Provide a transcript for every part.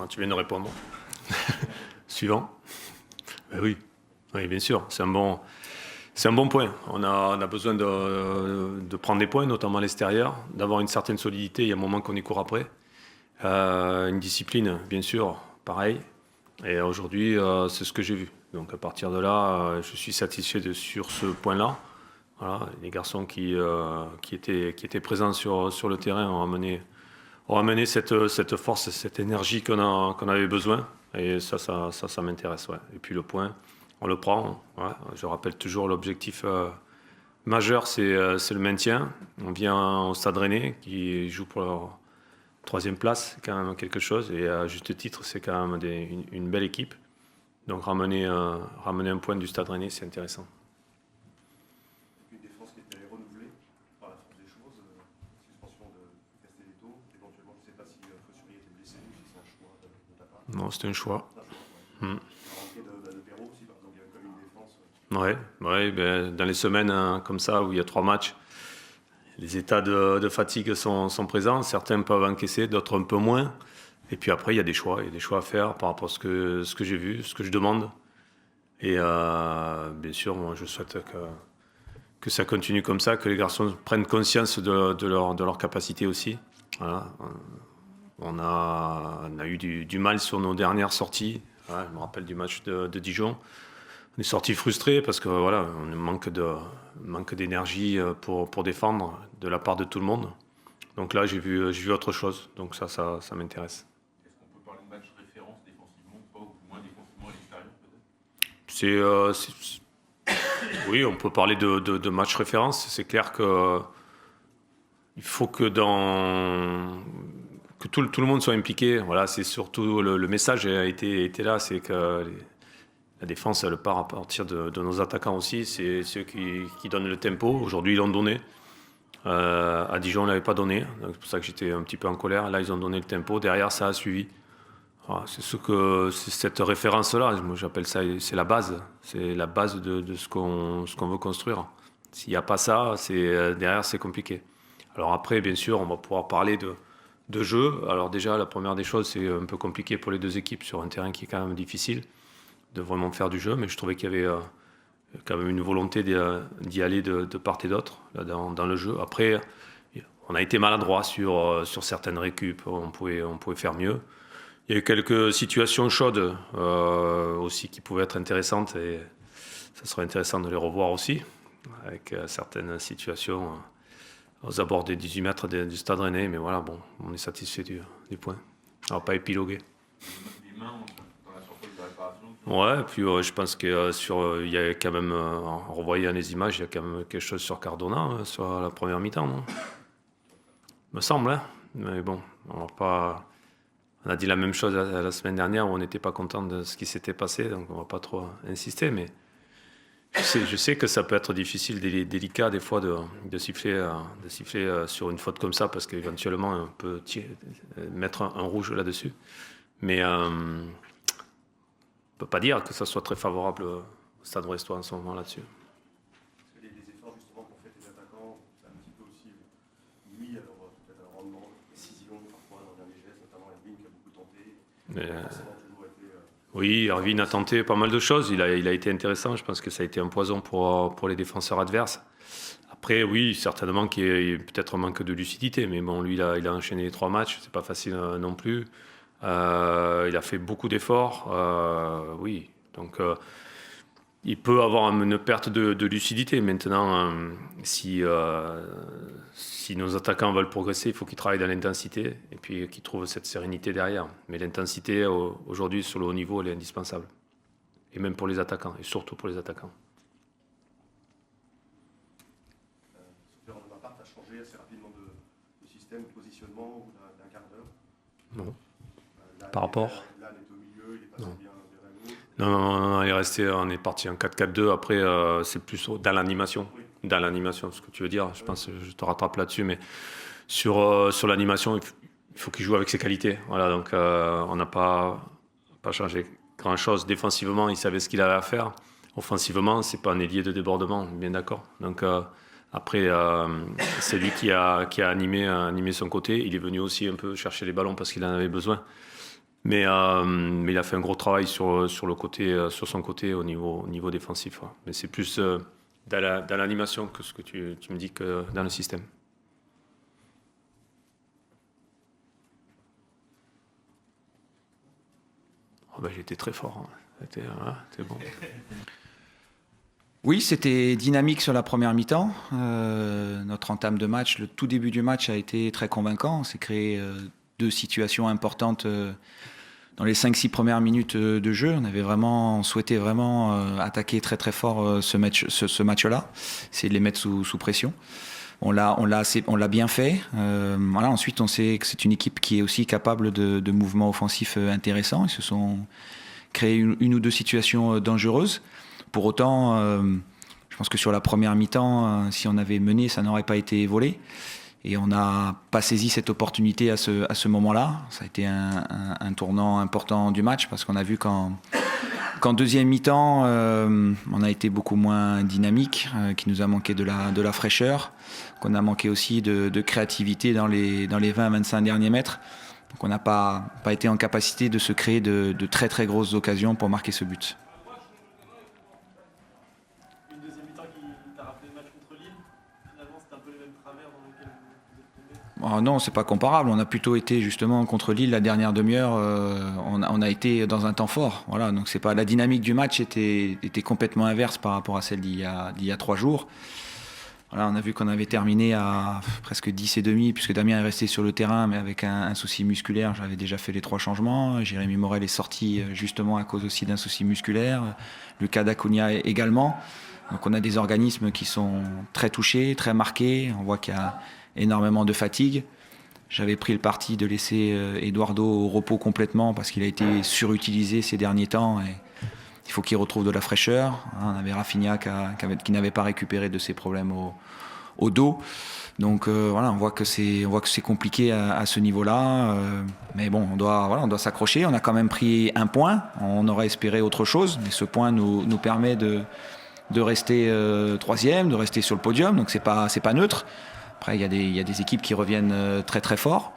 Tu viens de répondre. Suivant. Ben oui. Oui, bien sûr. C'est un bon point. On a besoin de prendre des points, notamment à l'extérieur, d'avoir une certaine solidité. Il y a un moment qu'on y court après. Une discipline, bien sûr, pareil. Et aujourd'hui, c'est ce que j'ai vu. Donc à partir de là, je suis satisfait sur ce point-là. Voilà, les garçons qui étaient présents sur le terrain ont amené cette force, cette énergie qu'on avait besoin. Et ça m'intéresse. Ouais. Et puis le point, on le prend. Ouais. Je rappelle toujours l'objectif majeur, c'est le maintien. On vient au Stade Rennais qui joue pour leur troisième place, c'est quand même quelque chose. Et à juste titre, c'est quand même une belle équipe. Donc ramener un point du Stade Rennais, c'est intéressant. Une défense qui était renouvelée par la force des choses, suspension de Castelletto, éventuellement, je ne sais pas si Fossurier était blessé ou si c'est un choix de ta part. Non, c'était un choix. La rentrée de Perrault aussi, par exemple, il y a comme une défense. Ouais, ben, dans les semaines comme ça, où il y a 3 matchs, les états de fatigue sont présents. Certains peuvent encaisser, d'autres un peu moins. Et puis après, il y a des choix à faire par rapport à ce que j'ai vu, ce que je demande. Et bien sûr, moi, je souhaite que ça continue comme ça, que les garçons prennent conscience de leur capacité aussi. Voilà. On a eu du mal sur nos dernières sorties. Voilà, je me rappelle du match de Dijon. On est sortis frustrés parce que voilà, on manque d'énergie pour défendre de la part de tout le monde. Donc là, j'ai vu autre chose. Donc ça m'intéresse. Est-ce qu'on peut parler de match référence défensivement ou pas, ou moins défensivement à l'extérieur peut-être? Oui, on peut parler de match référence. C'est clair que il faut que tout le monde soit impliqué. Voilà, c'est surtout le message a été là, c'est que la défense, elle part à partir de nos attaquants aussi. C'est ceux qui donnent le tempo. Aujourd'hui, ils l'ont donné. À Dijon, on ne l'avait pas donné. Donc, c'est pour ça que j'étais un petit peu en colère. Là, ils ont donné le tempo. Derrière, ça a suivi. Voilà, c'est cette référence-là. Moi, j'appelle ça, c'est la base. C'est la base de ce qu'on veut construire. S'il n'y a pas ça, derrière, c'est compliqué. Alors après, bien sûr, on va pouvoir parler de jeu. Alors déjà, la première des choses, c'est un peu compliqué pour les deux équipes sur un terrain qui est quand même difficile de vraiment faire du jeu, mais je trouvais qu'il y avait quand même une volonté d'y aller de part et d'autre là, dans le jeu. Après, on a été maladroit sur certaines récup, on pouvait faire mieux. Il y a eu quelques situations chaudes aussi qui pouvaient être intéressantes et ça serait intéressant de les revoir aussi, avec certaines situations aux abords des 18 mètres du Stade Rennais, mais voilà, bon, on est satisfait du point. On va pas épiloguer. Les mains dans la surface de réparation. Ouais, puis je pense que il y a quand même, en revoyant les images, il y a quand même quelque chose sur Cardona, sur la première mi-temps, non? Me semble, hein. Mais bon, on a dit la même chose la semaine dernière où on n'était pas content de ce qui s'était passé, donc on va pas trop insister, mais je sais que ça peut être difficile, délicat des fois de siffler sur une faute comme ça, parce qu'éventuellement on peut mettre un rouge là-dessus. Mais on ne peut pas dire que ça soit très favorable au Stade Brestois en ce moment là-dessus. Est-ce que les efforts justement qu'ont fait les attaquants, c'est un petit peu aussi nuit à peut-être un rendement, décision parfois dans les gestes, notamment Erwin qui a beaucoup tenté. Oui, Erwin a tenté pas mal de choses. Il a été intéressant. Je pense que ça a été un poison pour les défenseurs adverses. Après, oui, certainement qu'il y a peut-être un manque de lucidité. Mais bon, lui, il a enchaîné les 3 matchs. C'est pas facile non plus. Il a fait beaucoup d'efforts. Oui, donc il peut avoir une perte de lucidité. Maintenant, si nos attaquants veulent progresser, il faut qu'ils travaillent dans l'intensité et puis qu'ils trouvent cette sérénité derrière. Mais l'intensité, aujourd'hui, sur le haut niveau, elle est indispensable. Et même pour les attaquants, et surtout pour les attaquants. De ma part, tu as changé assez rapidement de système, de positionnement d'un quart d'heure. Non. Par rapport Là, il est au milieu, il est passé bien vers Non, on est parti en 4-4-2. Après, c'est plus dans l'animation. Oui. Dans l'animation, ce que tu veux dire. Je pense que je te rattrape là-dessus. Mais sur l'animation, il faut qu'il joue avec ses qualités. Voilà, donc on n'a pas changé grand-chose. Défensivement, il savait ce qu'il avait à faire. Offensivement, c'est pas un ailier de débordement, bien d'accord. Donc après, c'est lui qui a animé son côté. Il est venu aussi un peu chercher les ballons parce qu'il en avait besoin. Mais il a fait un gros travail sur son côté au niveau défensif. Ouais. Mais c'est plus dans l'animation que ce que tu me dis que dans le système. Oh ben, j'étais très fort. Hein. C'était bon. Oui, c'était dynamique sur la première mi-temps. Notre entame de match, le tout début du match a été très convaincant. On s'est créé 2 situations importantes dans les 5-6 premières minutes de jeu. On souhaitait vraiment attaquer très très fort ce match-là, essayer de les mettre sous pression. On l'a bien fait. Voilà. Ensuite, on sait que c'est une équipe qui est aussi capable de mouvements offensifs intéressants. Ils se sont créés une ou 2 situations dangereuses. Pour autant, je pense que sur la première mi-temps, si on avait mené, ça n'aurait pas été volé. Et on n'a pas saisi cette opportunité à ce moment-là. Ça a été un tournant important du match parce qu'on a vu qu'en deuxième mi-temps, on a été beaucoup moins dynamique, qu'il nous a manqué de la fraîcheur, qu'on a manqué aussi de créativité dans les 20-25 derniers mètres. Donc on n'a pas été en capacité de se créer de très très grosses occasions pour marquer ce but. Oh non, c'est pas comparable. On a plutôt été justement contre Lille la dernière demi-heure. On a été dans un temps fort. Voilà, donc c'est pas la dynamique du match était complètement inverse par rapport à celle d'il y a 3 jours. Voilà, on a vu qu'on avait terminé à presque 10,5 puisque Damien est resté sur le terrain, mais avec un souci musculaire. J'avais déjà fait les 3 changements. Jérémy Morel est sorti justement à cause aussi d'un souci musculaire. Lucas Dacunia également. Donc on a des organismes qui sont très touchés, très marqués. On voit qu'il y a énormément de fatigue. J'avais pris le parti de laisser Eduardo au repos complètement parce qu'il a été surutilisé ces derniers temps et il faut qu'il retrouve de la fraîcheur. On avait Rafinha qui n'avait pas récupéré de ses problèmes au dos. Donc voilà, on voit que c'est compliqué à ce niveau-là. Mais bon, on doit s'accrocher. On a quand même pris 1 point. On aurait espéré autre chose, mais ce point nous permet de rester 3e, de rester sur le podium. Donc c'est pas neutre. Après, il y a des équipes qui reviennent très très fort.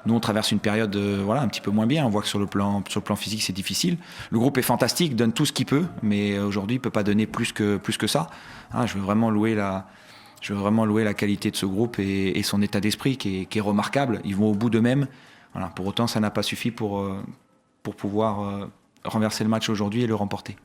Nous, on traverse une période un petit peu moins bien. On voit que sur le plan physique, c'est difficile. Le groupe est fantastique, donne tout ce qu'il peut, mais aujourd'hui, il ne peut pas donner plus que ça. Je veux vraiment louer la qualité de ce groupe et son état d'esprit qui est remarquable. Ils vont au bout d'eux-mêmes. Voilà. Pour autant, ça n'a pas suffi pour pouvoir renverser le match aujourd'hui et le remporter.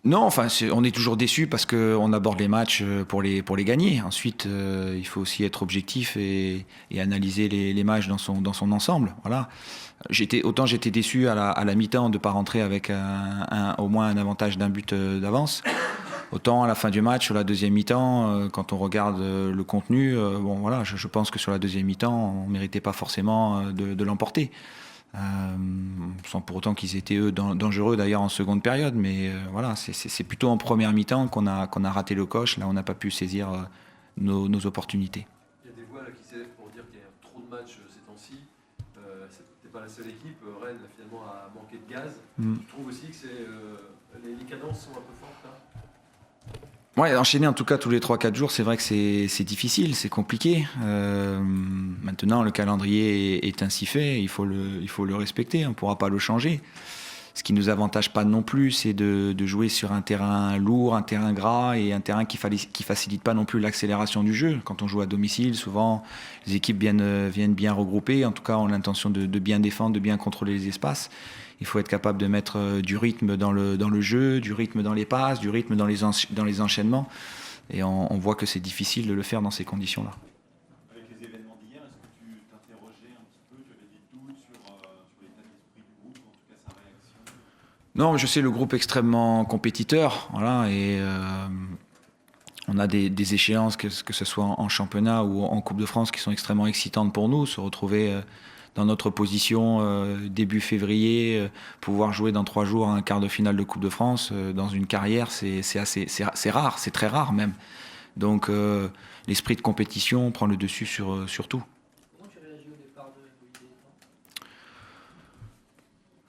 Non, enfin, on est toujours déçu parce qu'on aborde les matchs pour les gagner. Ensuite, il faut aussi être objectif et analyser les matchs dans son ensemble. Voilà. J'étais déçu à la mi-temps de ne pas rentrer avec au moins un avantage d'un but d'avance. Autant à la fin du match, sur la deuxième mi-temps, quand on regarde le contenu, je pense que sur la deuxième mi-temps, on ne méritait pas forcément de l'emporter. Sans pour autant qu'ils étaient eux dangereux d'ailleurs en seconde période, mais voilà, c'est plutôt en première mi-temps qu'on a raté le coche. Là, on n'a pas pu saisir nos opportunités. Il y a des voix là, qui s'élèvent pour dire qu'il y a trop de matchs ces temps-ci. C'était pas la seule équipe. Rennes finalement a manqué de gaz. Tu trouves aussi que les cadences sont un peu fortes là? Ouais, enchaîner en tout cas tous les 3-4 jours, c'est vrai que c'est difficile, c'est compliqué. Maintenant, le calendrier est ainsi fait, il faut le respecter, on ne pourra pas le changer. Ce qui ne nous avantage pas non plus, c'est de jouer sur un terrain lourd, un terrain gras et un terrain qui facilite pas non plus l'accélération du jeu. Quand on joue à domicile, souvent les équipes viennent bien regroupées, en tout cas ont l'intention de bien défendre, de bien contrôler les espaces. Il faut être capable de mettre du rythme dans le jeu, du rythme dans les passes, du rythme dans les enchaînements. Et on voit que c'est difficile de le faire dans ces conditions-là. Avec les événements d'hier, est-ce que tu t'interrogeais un petit peu, tu avais des doutes sur l'état d'esprit du groupe, ou en tout cas sa réaction? Non, mais je sais le groupe extrêmement compétiteur, voilà, et on a des échéances, que ce soit en championnat ou en Coupe de France, qui sont extrêmement excitantes pour nous. Se retrouver dans notre position début février, pouvoir jouer dans 3 jours un quart de finale de Coupe de France, dans une carrière, c'est rare, c'est très rare même. Donc l'esprit de compétition prend le dessus sur tout. Comment tu réagis au départ de Olivier?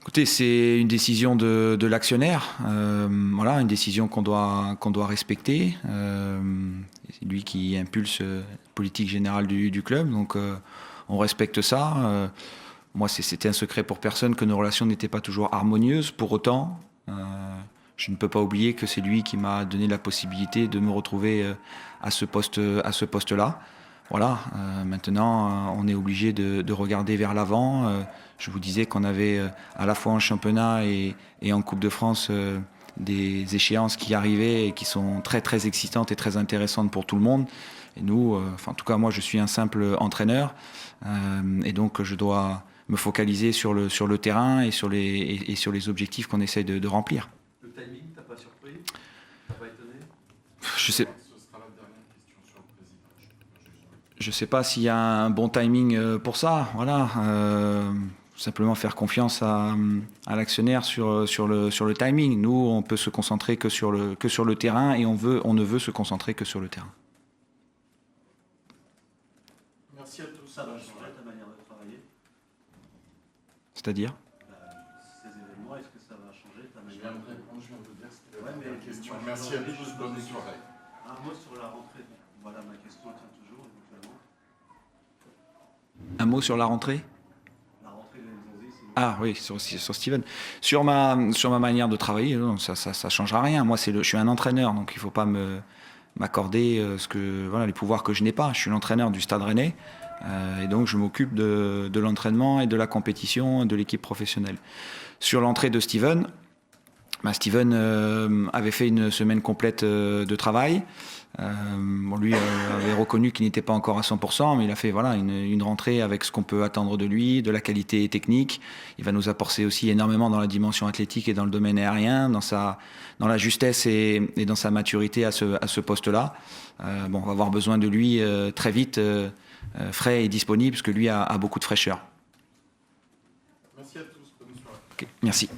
Écoutez, c'est une décision de l'actionnaire, voilà, une décision qu'on doit respecter. C'est lui qui impulse la politique générale du club, donc on respecte ça. Moi, c'était un secret pour personne que nos relations n'étaient pas toujours harmonieuses. Pour autant, je ne peux pas oublier que c'est lui qui m'a donné la possibilité de me retrouver à ce poste-là. Voilà, maintenant, on est obligé de regarder vers l'avant. Je vous disais qu'on avait à la fois en championnat et en Coupe de France des échéances qui arrivaient et qui sont très très excitantes et très intéressantes pour tout le monde. Et nous, en tout cas moi je suis un simple entraîneur et donc je dois me focaliser sur le terrain et sur les objectifs qu'on essaye de remplir. Le timing, t'as pas surpris? T'as pas étonné? Je sais. Ce sera la dernière question sur le président. Je ne sais pas s'il y a un bon timing pour ça. Voilà. Simplement faire confiance à l'actionnaire sur le timing. Nous, on peut se concentrer que sur le terrain et on ne veut se concentrer que sur le terrain. Merci à tous. Ça va changer ta manière de travailler? C'est-à-dire ? Ces événements, est-ce que ça va changer ta Je manière viens de de... répondre, je viens de dire, c'était Ouais, la mais dernière question. moi, Merci à tous, bonne soirée. Un mot sur la rentrée. Voilà, ma question tient toujours, éventuellement. Un mot sur la rentrée ? La rentrée de Nzonzi, c'est... Ah oui, sur Steven. Sur ma manière de travailler, non, ça changera rien. Moi, je suis un entraîneur, donc il ne faut pas m'accorder les pouvoirs que je n'ai pas. Je suis l'entraîneur du Stade Rennais et donc je m'occupe de l'entraînement et de la compétition de l'équipe professionnelle. Sur l'entrée de Steven, Steven avait fait une semaine complète de travail. Lui avait reconnu qu'il n'était pas encore à 100%, mais il a fait une rentrée avec ce qu'on peut attendre de lui, de la qualité technique. Il va nous apporter aussi énormément dans la dimension athlétique et dans le domaine aérien, dans la justesse et dans sa maturité à ce poste-là. On va avoir besoin de lui très vite, frais et disponible, parce que lui a beaucoup de fraîcheur. Merci à tous, bonne soirée. Okay, merci.